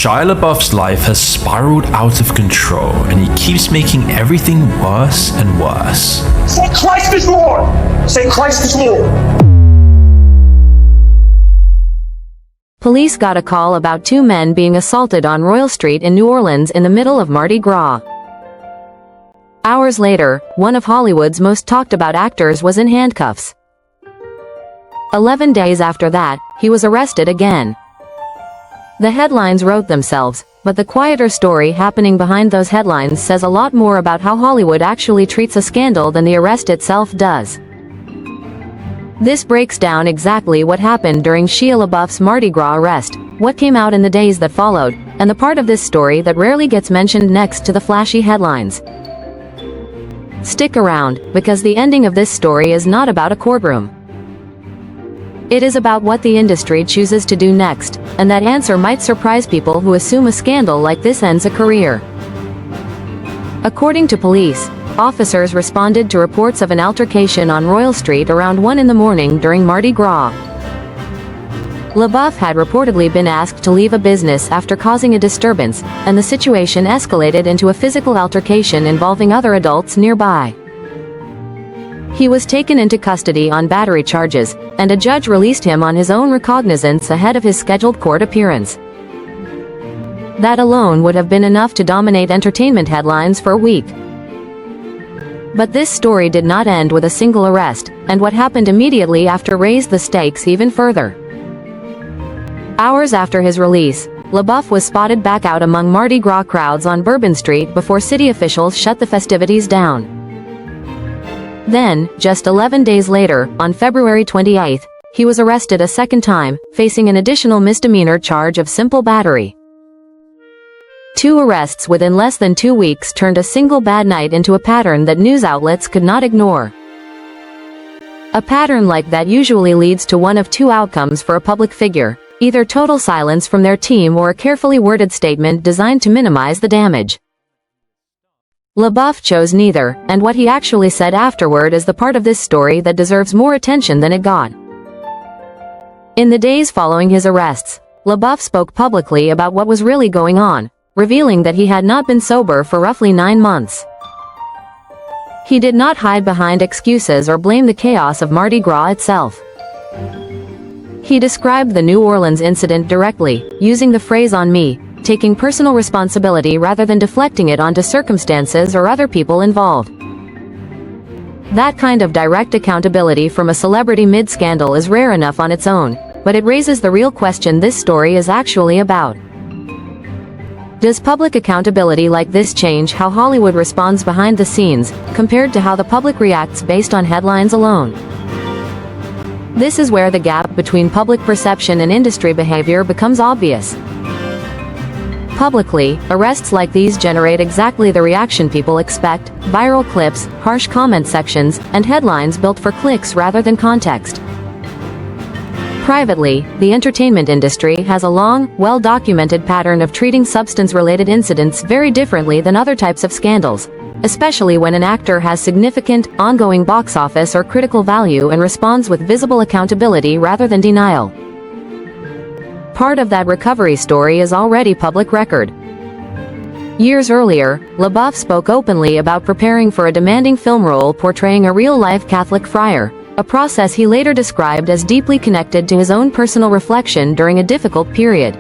Shia LaBeouf's life has spiraled out of control and he keeps making everything worse and worse. Say Christ is Lord! Say Christ is Lord! Police got a call about two men being assaulted on Royal Street in New Orleans in the middle of Mardi Gras. Hours later, one of Hollywood's most talked about actors was in handcuffs. 11 days after that, he was arrested again. The headlines wrote themselves, but the quieter story happening behind those headlines says a lot more about how Hollywood actually treats a scandal than the arrest itself does. This breaks down exactly what happened during Shia LaBeouf's Mardi Gras arrest, what came out in the days that followed, and the part of this story that rarely gets mentioned next to the flashy headlines. Stick around, because the ending of this story is not about a courtroom. It is about what the industry chooses to do next, and that answer might surprise people who assume a scandal like this ends a career. According to police, officers responded to reports of an altercation on Royal Street around 1 in the morning during Mardi Gras. LaBeouf had reportedly been asked to leave a business after causing a disturbance, and the situation escalated into a physical altercation involving other adults nearby. He was taken into custody on battery charges, and a judge released him on his own recognizance ahead of his scheduled court appearance. That alone would have been enough to dominate entertainment headlines for a week. But this story did not end with a single arrest, and what happened immediately after raised the stakes even further. Hours after his release, LaBeouf was spotted back out among Mardi Gras crowds on Bourbon Street before city officials shut the festivities down. Then, just 11 days later, on February 28, he was arrested a second time, facing an additional misdemeanor charge of simple battery. 2 arrests within less than 2 weeks turned a single bad night into a pattern that news outlets could not ignore. A pattern like that usually leads to one of 2 outcomes for a public figure, either total silence from their team or a carefully worded statement designed to minimize the damage. LaBeouf chose neither, and what he actually said afterward is the part of this story that deserves more attention than it got. In the days following his arrests, LaBeouf spoke publicly about what was really going on, revealing that he had not been sober for roughly 9 months. He did not hide behind excuses or blame the chaos of Mardi Gras itself. He described the New Orleans incident directly, using the phrase "on me," taking personal responsibility rather than deflecting it onto circumstances or other people involved. That kind of direct accountability from a celebrity mid-scandal is rare enough on its own, but it raises the real question this story is actually about. Does public accountability like this change how Hollywood responds behind the scenes, compared to how the public reacts based on headlines alone? This is where the gap between public perception and industry behavior becomes obvious. Publicly, arrests like these generate exactly the reaction people expect: viral clips, harsh comment sections, and headlines built for clicks rather than context. Privately, the entertainment industry has a long, well-documented pattern of treating substance-related incidents very differently than other types of scandals, especially when an actor has significant, ongoing box office or critical value and responds with visible accountability rather than denial. Part of that recovery story is already public record. Years earlier, LaBeouf spoke openly about preparing for a demanding film role portraying a real-life Catholic friar, a process he later described as deeply connected to his own personal reflection during a difficult period.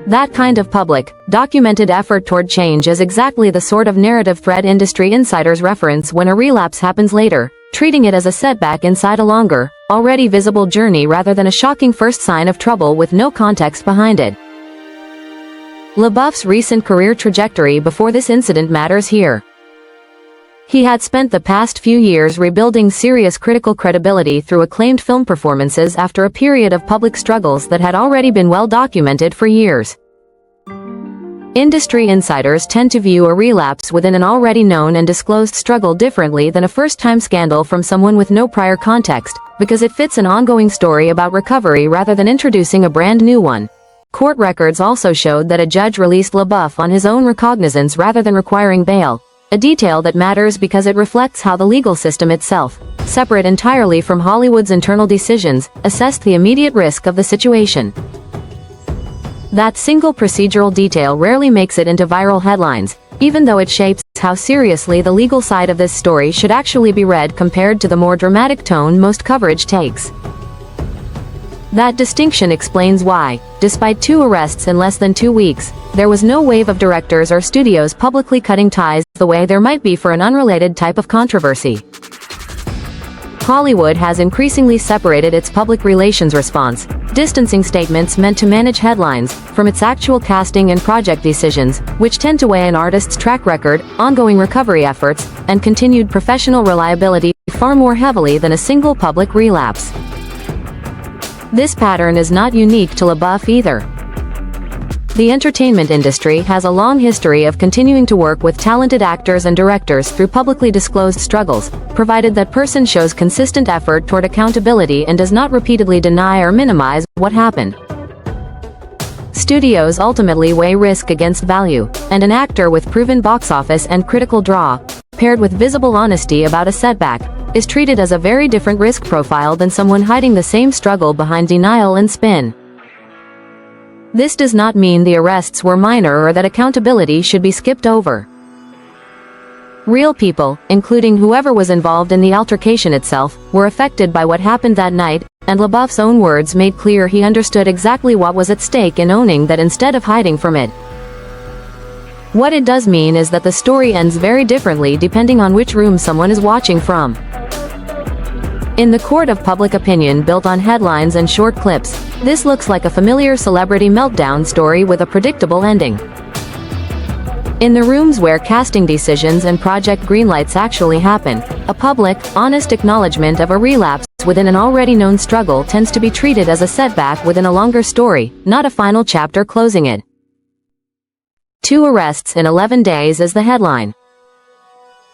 That kind of public, documented effort toward change is exactly the sort of narrative thread industry insiders reference when a relapse happens later, treating it as a setback inside a longer, already visible journey rather than a shocking first sign of trouble with no context behind it. LaBeouf's recent career trajectory before this incident matters here. He had spent the past few years rebuilding serious critical credibility through acclaimed film performances after a period of public struggles that had already been well documented for years. Industry insiders tend to view a relapse within an already known and disclosed struggle differently than a first-time scandal from someone with no prior context, because it fits an ongoing story about recovery rather than introducing a brand new one. Court records also showed that a judge released LaBeouf on his own recognizance rather than requiring bail, a detail that matters because it reflects how the legal system itself, separate entirely from Hollywood's internal decisions, assessed the immediate risk of the situation. That single procedural detail rarely makes it into viral headlines, even though it shapes how seriously the legal side of this story should actually be read compared to the more dramatic tone most coverage takes. That distinction explains why, despite 2 arrests in less than 2 weeks, there was no wave of directors or studios publicly cutting ties the way there might be for an unrelated type of controversy. Hollywood has increasingly separated its public relations response, distancing statements meant to manage headlines, from its actual casting and project decisions, which tend to weigh an artist's track record, ongoing recovery efforts, and continued professional reliability far more heavily than a single public relapse. This pattern is not unique to LaBeouf either. The entertainment industry has a long history of continuing to work with talented actors and directors through publicly disclosed struggles, provided that person shows consistent effort toward accountability and does not repeatedly deny or minimize what happened. Studios ultimately weigh risk against value, and an actor with proven box office and critical draw, paired with visible honesty about a setback, is treated as a very different risk profile than someone hiding the same struggle behind denial and spin. This does not mean the arrests were minor or that accountability should be skipped over. Real people, including whoever was involved in the altercation itself, were affected by what happened that night, and LaBeouf's own words made clear he understood exactly what was at stake in owning that instead of hiding from it. What it does mean is that the story ends very differently depending on which room someone is watching from. In the court of public opinion built on headlines and short clips, this looks like a familiar celebrity meltdown story with a predictable ending. In the rooms where casting decisions and project greenlights actually happen, a public, honest acknowledgement of a relapse within an already known struggle tends to be treated as a setback within a longer story, not a final chapter closing it. 2 arrests in 11 days is the headline.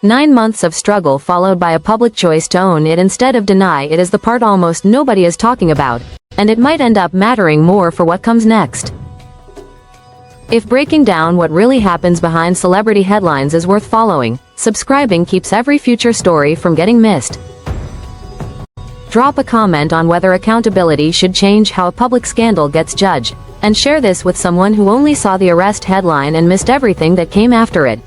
9 months of struggle followed by a public choice to own it instead of deny it is the part almost nobody is talking about, and it might end up mattering more for what comes next. If breaking down what really happens behind celebrity headlines is worth following, subscribing keeps every future story from getting missed. Drop a comment on whether accountability should change how a public scandal gets judged, and share this with someone who only saw the arrest headline and missed everything that came after it.